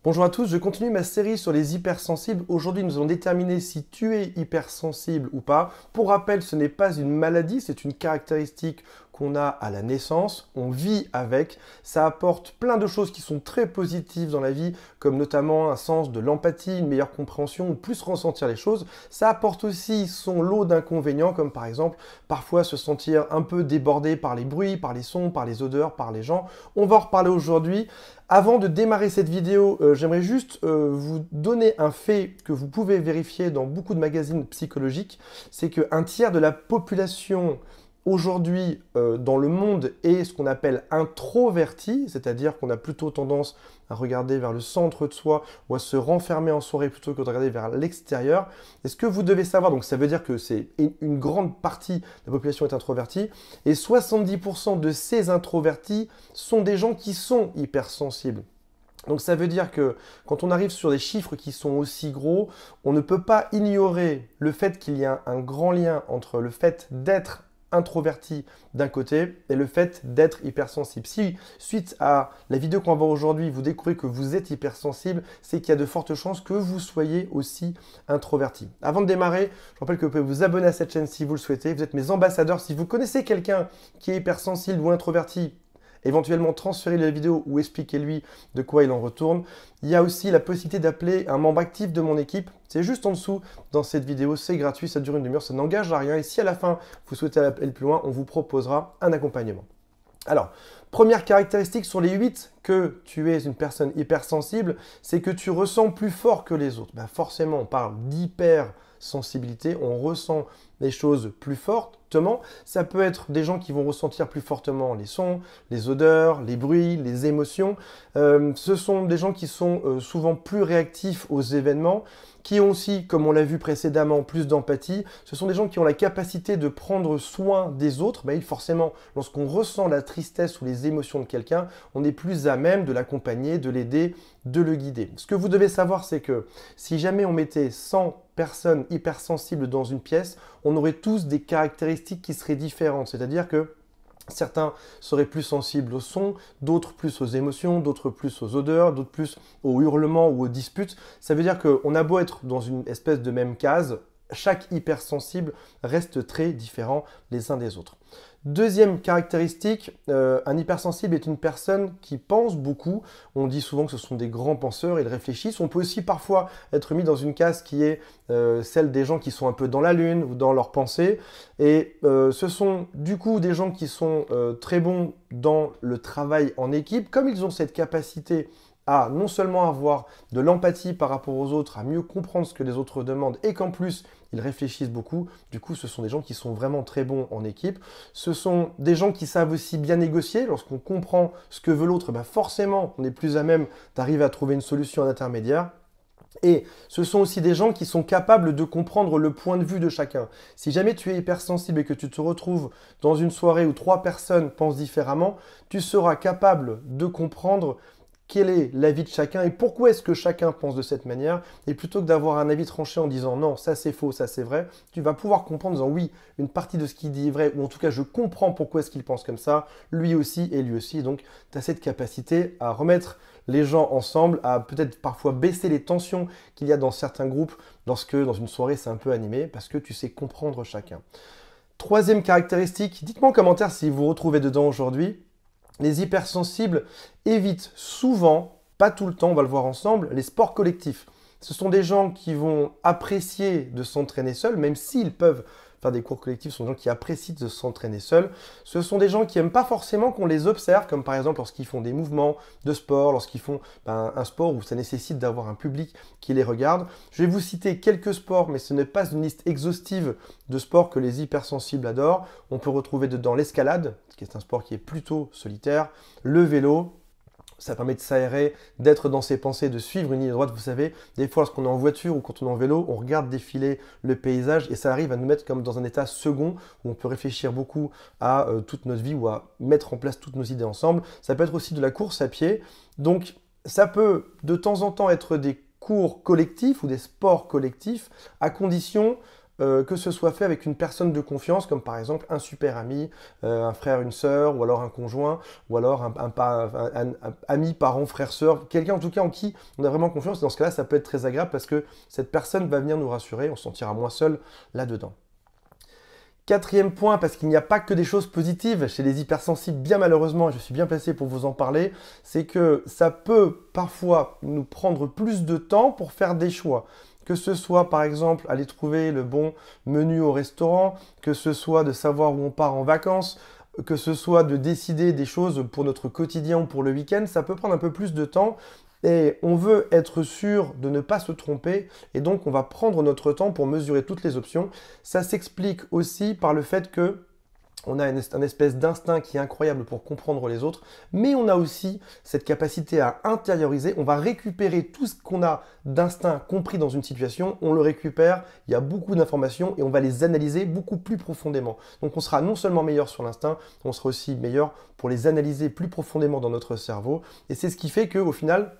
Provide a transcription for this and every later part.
Bonjour à tous, je continue ma série sur les hypersensibles. Aujourd'hui, nous allons déterminer si tu es hypersensible ou pas. Pour rappel, ce n'est pas une maladie, c'est une caractéristique qu'on a à la naissance. On vit avec. Ça apporte plein de choses qui sont très positives dans la vie, comme notamment un sens de l'empathie, une meilleure compréhension, plus ressentir les choses. Ça apporte aussi son lot d'inconvénients, comme par exemple, parfois se sentir un peu débordé par les bruits, par les sons, par les odeurs, par les gens. On va en reparler aujourd'hui. Avant de démarrer cette vidéo, j'aimerais juste vous donner un fait que vous pouvez vérifier dans beaucoup de magazines psychologiques, c'est qu'un tiers de la population aujourd'hui dans le monde est ce qu'on appelle introverti, c'est-à-dire qu'on a plutôt tendance à regarder vers le centre de soi ou à se renfermer en soirée plutôt que de regarder vers l'extérieur. Et ce que vous devez savoir, donc ça veut dire que c'est une grande partie de la population est introvertie, et 70% de ces introvertis sont des gens qui sont hypersensibles. Donc ça veut dire que quand on arrive sur des chiffres qui sont aussi gros, on ne peut pas ignorer le fait qu'il y a un grand lien entre le fait d'être introverti d'un côté et le fait d'être hypersensible. Si, suite à la vidéo qu'on va voir aujourd'hui, vous découvrez que vous êtes hypersensible, c'est qu'il y a de fortes chances que vous soyez aussi introverti. Avant de démarrer, je rappelle que vous pouvez vous abonner à cette chaîne si vous le souhaitez. Vous êtes mes ambassadeurs. Si vous connaissez quelqu'un qui est hypersensible ou introverti, éventuellement transférer la vidéo ou expliquer-lui de quoi il en retourne. Il y a aussi la possibilité d'appeler un membre actif de mon équipe. C'est juste en dessous dans cette vidéo, c'est gratuit, ça dure une demi-heure, ça n'engage à rien. Et si à la fin, vous souhaitez aller plus loin, on vous proposera un accompagnement. Alors, première caractéristique sur les 8 que tu es une personne hypersensible, c'est que tu ressens plus fort que les autres. Ben forcément, on parle d'hypersensibilité, on ressent les choses plus fortement. Ça peut être des gens qui vont ressentir plus fortement les sons, les odeurs, les bruits, les émotions. Ce sont des gens qui sont souvent plus réactifs aux événements, qui ont aussi, comme on l'a vu précédemment, plus d'empathie. Ce sont des gens qui ont la capacité de prendre soin des autres. Ben, forcément, lorsqu'on ressent la tristesse ou les émotions de quelqu'un, on est plus à même de l'accompagner, de l'aider, de le guider. Ce que vous devez savoir, c'est que si jamais on mettait 100 personnes hypersensibles dans une pièce, on aurait tous des caractéristiques qui seraient différentes. C'est-à-dire que certains seraient plus sensibles au son, d'autres plus aux émotions, d'autres plus aux odeurs, d'autres plus aux hurlements ou aux disputes. Ça veut dire qu'on a beau être dans une espèce de même case, chaque hypersensible reste très différent les uns des autres. Deuxième caractéristique, un hypersensible est une personne qui pense beaucoup. On dit souvent que ce sont des grands penseurs, ils réfléchissent. On peut aussi parfois être mis dans une case qui est celle des gens qui sont un peu dans la lune ou dans leurs pensées. Et ce sont du coup des gens qui sont très bons dans le travail en équipe. Comme ils ont cette capacité à non seulement avoir de l'empathie par rapport aux autres, à mieux comprendre ce que les autres demandent et qu'en plus ils réfléchissent beaucoup. Du coup, ce sont des gens qui sont vraiment très bons en équipe. Ce sont des gens qui savent aussi bien négocier. Lorsqu'on comprend ce que veut l'autre, ben forcément, on est plus à même d'arriver à trouver une solution intermédiaire. Et ce sont aussi des gens qui sont capables de comprendre le point de vue de chacun. Si jamais tu es hypersensible et que tu te retrouves dans une soirée où 3 personnes pensent différemment, tu seras capable de comprendre quel est l'avis de chacun et pourquoi est-ce que chacun pense de cette manière. Et plutôt que d'avoir un avis tranché en disant non, ça c'est faux, ça c'est vrai, tu vas pouvoir comprendre en disant oui, une partie de ce qu'il dit est vrai, ou en tout cas je comprends pourquoi est-ce qu'il pense comme ça, lui aussi et lui aussi. Donc tu as cette capacité à remettre les gens ensemble, à peut-être parfois baisser les tensions qu'il y a dans certains groupes lorsque dans une soirée c'est un peu animé, parce que tu sais comprendre chacun. Troisième caractéristique, dites-moi en commentaire si vous vous retrouvez dedans aujourd'hui. Les hypersensibles évitent souvent, pas tout le temps, on va le voir ensemble, les sports collectifs. Ce sont des gens qui vont apprécier de s'entraîner seuls, même s'ils peuvent faire des cours collectifs, ce sont des gens qui apprécient de s'entraîner seuls. Ce sont des gens qui n'aiment pas forcément qu'on les observe, comme par exemple lorsqu'ils font des mouvements de sport, lorsqu'ils font un sport où ça nécessite d'avoir un public qui les regarde. Je vais vous citer quelques sports, mais ce n'est pas une liste exhaustive de sports que les hypersensibles adorent. On peut retrouver dedans l'escalade, qui est un sport qui est plutôt solitaire, le vélo. Ça permet de s'aérer, d'être dans ses pensées, de suivre une ligne droite. Vous savez, des fois, lorsqu'on est en voiture ou quand on est en vélo, on regarde défiler le paysage et ça arrive à nous mettre comme dans un état second où on peut réfléchir beaucoup à toute notre vie ou à mettre en place toutes nos idées ensemble. Ça peut être aussi de la course à pied. Donc, ça peut de temps en temps être des cours collectifs ou des sports collectifs à condition que ce soit fait avec une personne de confiance, comme par exemple un super ami, un frère, une sœur, ou alors un conjoint, ou alors un ami, parent, frère, sœur, quelqu'un en tout cas en qui on a vraiment confiance. Dans ce cas-là, ça peut être très agréable parce que cette personne va venir nous rassurer, on se sentira moins seul là-dedans. Quatrième point, parce qu'il n'y a pas que des choses positives chez les hypersensibles, bien malheureusement, et je suis bien placé pour vous en parler, c'est que ça peut parfois nous prendre plus de temps pour faire des choix. Que ce soit par exemple aller trouver le bon menu au restaurant, que ce soit de savoir où on part en vacances, que ce soit de décider des choses pour notre quotidien ou pour le week-end, ça peut prendre un peu plus de temps. Et on veut être sûr de ne pas se tromper, et donc on va prendre notre temps pour mesurer toutes les options. Ça s'explique aussi par le fait que on a un espèce d'instinct qui est incroyable pour comprendre les autres, mais on a aussi cette capacité à intérioriser. On va récupérer tout ce qu'on a d'instinct compris dans une situation, on le récupère, il y a beaucoup d'informations et on va les analyser beaucoup plus profondément. Donc on sera non seulement meilleur sur l'instinct, on sera aussi meilleur pour les analyser plus profondément dans notre cerveau. Et c'est ce qui fait qu'au final,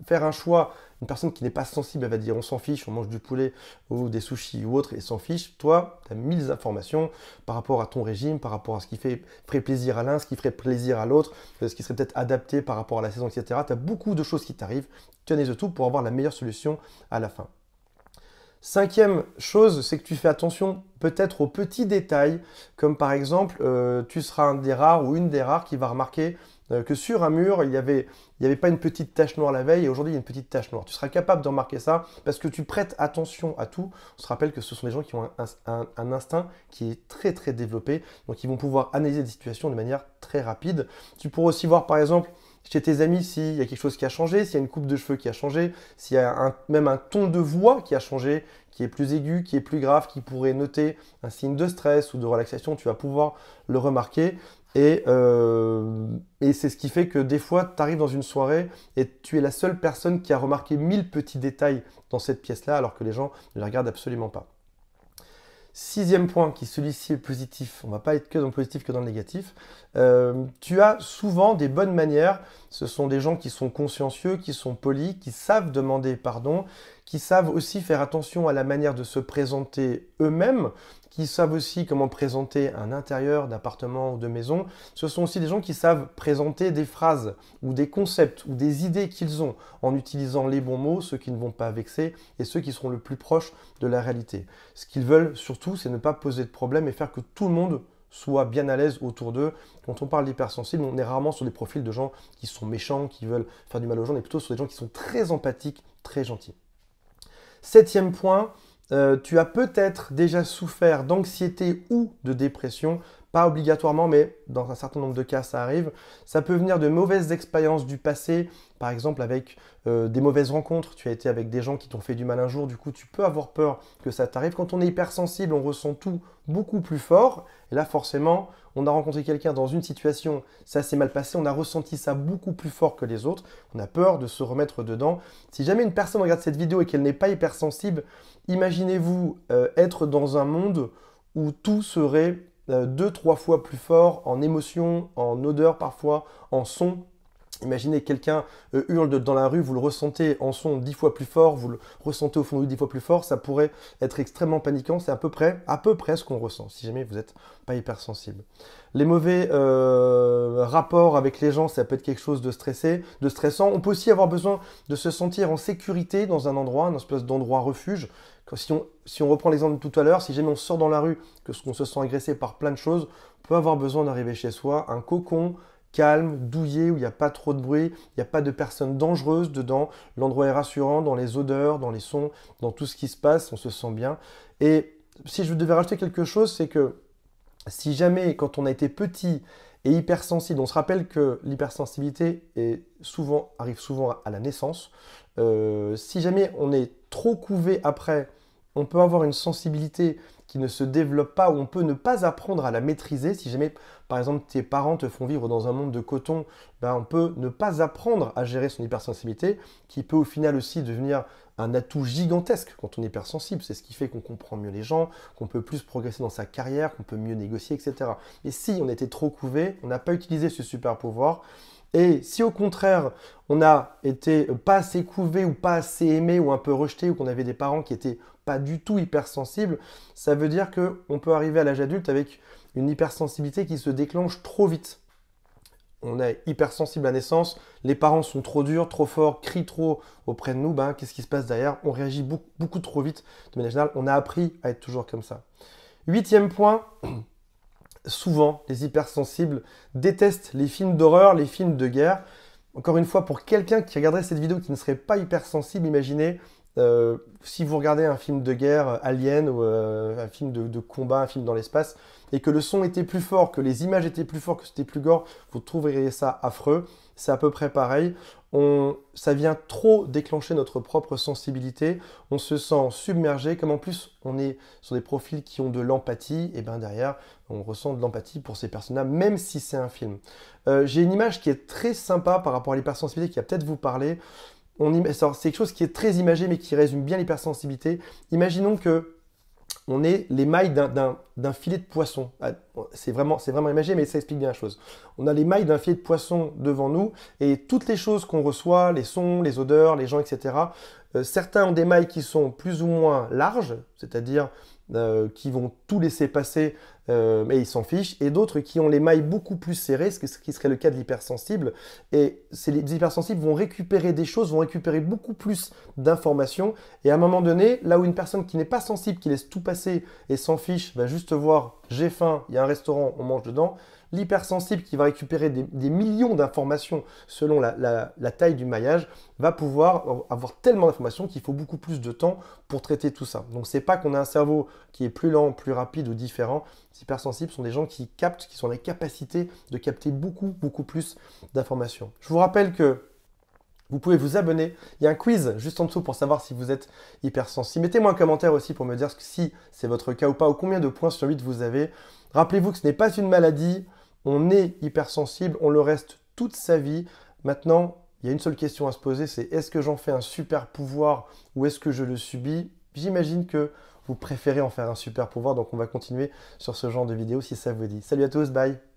faire un choix, une personne qui n'est pas sensible, elle va dire on s'en fiche, on mange du poulet ou des sushis ou autre et s'en fiche. Toi, tu as 1000 informations par rapport à ton régime, par rapport à ce qui ferait plaisir à l'un, ce qui ferait plaisir à l'autre, ce qui serait peut-être adapté par rapport à la saison, etc. Tu as beaucoup de choses qui t'arrivent. Tenez de tout pour avoir la meilleure solution à la fin. Cinquième chose, c'est que tu fais attention peut-être aux petits détails, comme par exemple, tu seras un des rares ou une des rares qui va remarquer que sur un mur, il n'y avait pas une petite tache noire la veille et aujourd'hui il y a une petite tache noire. Tu seras capable de remarquer ça parce que tu prêtes attention à tout. On se rappelle que ce sont des gens qui ont un instinct qui est très très développé, donc ils vont pouvoir analyser des situations de manière très rapide. Tu pourras aussi voir par exemple chez tes amis s'il y a quelque chose qui a changé, s'il y a une coupe de cheveux qui a changé, s'il y a même un ton de voix qui a changé, qui est plus aigu, qui est plus grave, qui pourrait noter un signe de stress ou de relaxation, tu vas pouvoir le remarquer. Et c'est ce qui fait que des fois, tu arrives dans une soirée et tu es la seule personne qui a remarqué 1000 petits détails dans cette pièce-là, alors que les gens ne les regardent absolument pas. Sixième point, qui celui-ci est positif, on ne va pas être que dans le positif que dans le négatif, tu as souvent des bonnes manières, ce sont des gens qui sont consciencieux, qui sont polis, qui savent demander pardon, qui savent aussi faire attention à la manière de se présenter eux-mêmes, qui savent aussi comment présenter un intérieur d'appartement ou de maison. Ce sont aussi des gens qui savent présenter des phrases ou des concepts ou des idées qu'ils ont en utilisant les bons mots, ceux qui ne vont pas vexer et ceux qui seront le plus proches de la réalité. Ce qu'ils veulent surtout, c'est ne pas poser de problème et faire que tout le monde soit bien à l'aise autour d'eux. Quand on parle d'hypersensibles, on est rarement sur des profils de gens qui sont méchants, qui veulent faire du mal aux gens, on est plutôt sur des gens qui sont très empathiques, très gentils. Septième point, tu as peut-être déjà souffert d'anxiété ou de dépression, pas obligatoirement, mais dans un certain nombre de cas, ça arrive. Ça peut venir de mauvaises expériences du passé, par exemple avec des mauvaises rencontres. Tu as été avec des gens qui t'ont fait du mal un jour, du coup, tu peux avoir peur que ça t'arrive. Quand on est hypersensible, on ressent tout beaucoup plus fort. Et là, forcément, on a rencontré quelqu'un dans une situation, ça s'est mal passé, on a ressenti ça beaucoup plus fort que les autres. On a peur de se remettre dedans. Si jamais une personne regarde cette vidéo et qu'elle n'est pas hypersensible, imaginez-vous être dans un monde où tout serait 2-3 fois plus fort en émotion, en odeur parfois, en son. Imaginez quelqu'un hurle dans la rue, vous le ressentez en son 10 fois plus fort, vous le ressentez au fond de vous 10 fois plus fort, ça pourrait être extrêmement paniquant, c'est à peu près ce qu'on ressent, si jamais vous n'êtes pas hypersensible. Les mauvais rapports avec les gens, ça peut être quelque chose de stressant. On peut aussi avoir besoin de se sentir en sécurité dans un endroit, une espèce d'endroit refuge. Si on reprend l'exemple de tout à l'heure, si jamais on sort dans la rue, qu'on se sent agressé par plein de choses, on peut avoir besoin d'arriver chez soi, un cocon, calme, douillet, où il n'y a pas trop de bruit, il n'y a pas de personnes dangereuses dedans, l'endroit est rassurant dans les odeurs, dans les sons, dans tout ce qui se passe, on se sent bien. Et si je devais rajouter quelque chose, c'est que si jamais, quand on a été petit et hypersensible, on se rappelle que l'hypersensibilité arrive souvent à la naissance, si jamais on est trop couvé après, on peut avoir une sensibilité qui ne se développe pas ou on peut ne pas apprendre à la maîtriser. Si jamais, par exemple, tes parents te font vivre dans un monde de coton, on peut ne pas apprendre à gérer son hypersensibilité, qui peut au final aussi devenir un atout gigantesque quand on est hypersensible. C'est ce qui fait qu'on comprend mieux les gens, qu'on peut plus progresser dans sa carrière, qu'on peut mieux négocier, etc. Et si on était trop couvé, on n'a pas utilisé ce super pouvoir, Et si au contraire, on a été pas assez couvé ou pas assez aimé ou un peu rejeté ou qu'on avait des parents qui étaient pas du tout hypersensibles, ça veut dire qu'on peut arriver à l'âge adulte avec une hypersensibilité qui se déclenche trop vite. On est hypersensible à naissance, les parents sont trop durs, trop forts, crient trop auprès de nous, ben, qu'est-ce qui se passe derrière? On réagit beaucoup, beaucoup trop vite. De manière générale, on a appris à être toujours comme ça. 8e point, souvent, les hypersensibles détestent les films d'horreur, les films de guerre. Encore une fois, pour quelqu'un qui regarderait cette vidéo qui ne serait pas hypersensible, imaginez si vous regardez un film de guerre, Alien, ou un film de combat, un film dans l'espace, et que le son était plus fort, que les images étaient plus fortes, que c'était plus gore, vous trouveriez ça affreux. C'est à peu près pareil. Ça vient trop déclencher notre propre sensibilité. On se sent submergé. Comme en plus, on est sur des profils qui ont de l'empathie, et bien derrière, on ressent de l'empathie pour ces personnes-là, même si c'est un film. J'ai une image qui est très sympa par rapport à l'hypersensibilité qui va peut-être vous parler. C'est quelque chose qui est très imagé, mais qui résume bien l'hypersensibilité. Imaginons que on est les mailles d'un filet de poisson. C'est vraiment imagé, mais ça explique bien la chose. On a les mailles d'un filet de poisson devant nous, et toutes les choses qu'on reçoit, les sons, les odeurs, les gens, etc., certains ont des mailles qui sont plus ou moins larges, c'est-à-dire qui vont tout laisser passer, mais ils s'en fichent, et d'autres qui ont les mailles beaucoup plus serrées, ce qui serait le cas de l'hypersensible. Et les hypersensibles vont récupérer des choses, vont récupérer beaucoup plus d'informations, et à un moment donné, là où une personne qui n'est pas sensible, qui laisse tout passer et s'en fiche, va juste voir, j'ai faim, il y a un restaurant, on mange dedans. L'hypersensible qui va récupérer des millions d'informations selon la taille du maillage va pouvoir avoir tellement d'informations qu'il faut beaucoup plus de temps pour traiter tout ça. Donc c'est pas qu'on a un cerveau qui est plus lent, plus rapide ou différent. Les hypersensibles sont des gens qui captent, qui sont la capacité de capter beaucoup, beaucoup plus d'informations. Je vous rappelle que vous pouvez vous abonner. Il y a un quiz juste en dessous pour savoir si vous êtes hypersensible. Mettez-moi un commentaire aussi pour me dire si c'est votre cas ou pas, ou combien de points sur 8 vous avez. Rappelez-vous que ce n'est pas une maladie. On est hypersensible, on le reste toute sa vie. Maintenant, il y a une seule question à se poser, c'est est-ce que j'en fais un super pouvoir ou est-ce que je le subis? J'imagine que vous préférez en faire un super pouvoir, donc on va continuer sur ce genre de vidéo si ça vous dit. Salut à tous, bye!